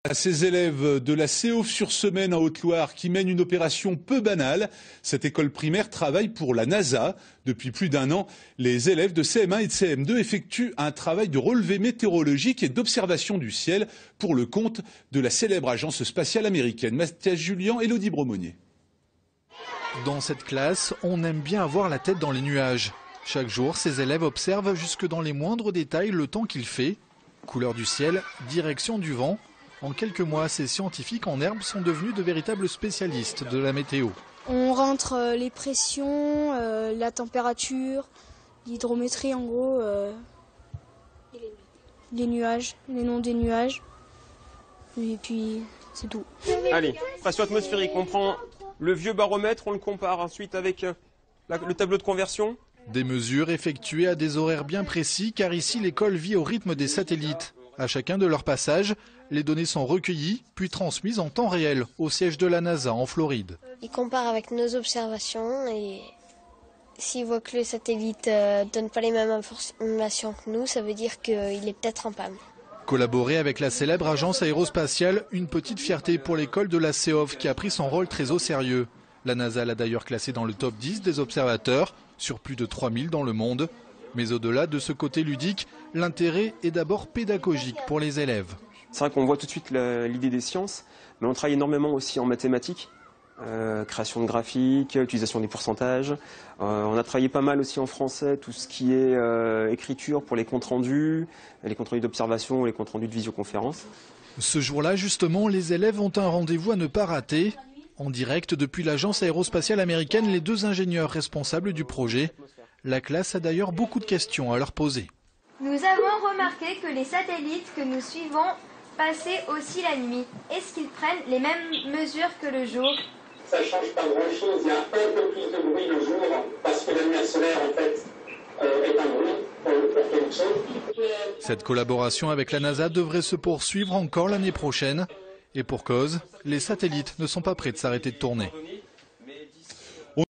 À ces élèves de la Séauve-sur-Semaine en Haute-Loire qui mènent une opération peu banale, cette école primaire travaille pour la NASA. Depuis plus d'un an, les élèves de CM1 et de CM2 effectuent un travail de relevé météorologique et d'observation du ciel pour le compte de la célèbre agence spatiale américaine. Mathias Julien, Élodie Bromonier. Dans cette classe, on aime bien avoir la tête dans les nuages. Chaque jour, ces élèves observent jusque dans les moindres détails le temps qu'il fait. Couleur du ciel, direction du vent. En quelques mois, ces scientifiques en herbe sont devenus de véritables spécialistes de la météo. On rentre les pressions, la température, l'hydrométrie en gros, les nuages, les noms des nuages, et puis c'est tout. Allez, pression atmosphérique, on prend le vieux baromètre, on le compare ensuite avec le tableau de conversion. Des mesures effectuées à des horaires bien précis, car ici l'école vit au rythme des satellites. À chacun de leur passage, les données sont recueillies, puis transmises en temps réel au siège de la NASA en Floride. Ils comparent avec nos observations et s'ils voient que le satellite donne pas les mêmes informations que nous, ça veut dire qu'il est peut-être en panne. Collaborer avec la célèbre agence aérospatiale, une petite fierté pour l'école de la Séauve qui a pris son rôle très au sérieux. La NASA l'a d'ailleurs classé dans le top 10 des observateurs, sur plus de 3000 dans le monde. Mais au-delà de ce côté ludique, l'intérêt est d'abord pédagogique pour les élèves. C'est vrai qu'on voit tout de suite l'idée des sciences, mais on travaille énormément aussi en mathématiques, création de graphiques, utilisation des pourcentages. On a travaillé pas mal aussi en français, tout ce qui est écriture pour les comptes rendus d'observation, les comptes rendus de visioconférence. Ce jour-là, justement, les élèves ont un rendez-vous à ne pas rater. En direct depuis l'agence aérospatiale américaine, les deux ingénieurs responsables du projet. La classe a d'ailleurs beaucoup de questions à leur poser. Nous avons remarqué que les satellites que nous suivons passaient aussi la nuit. Est-ce qu'ils prennent les mêmes mesures que le jour? Ça ne change pas grand-chose. Il y a un peu plus de bruit le jour parce que la lumière solaire, en fait, est un bruit pour quelque chose. Cette collaboration avec la NASA devrait se poursuivre encore l'année prochaine. Et pour cause, les satellites ne sont pas prêts de s'arrêter de tourner.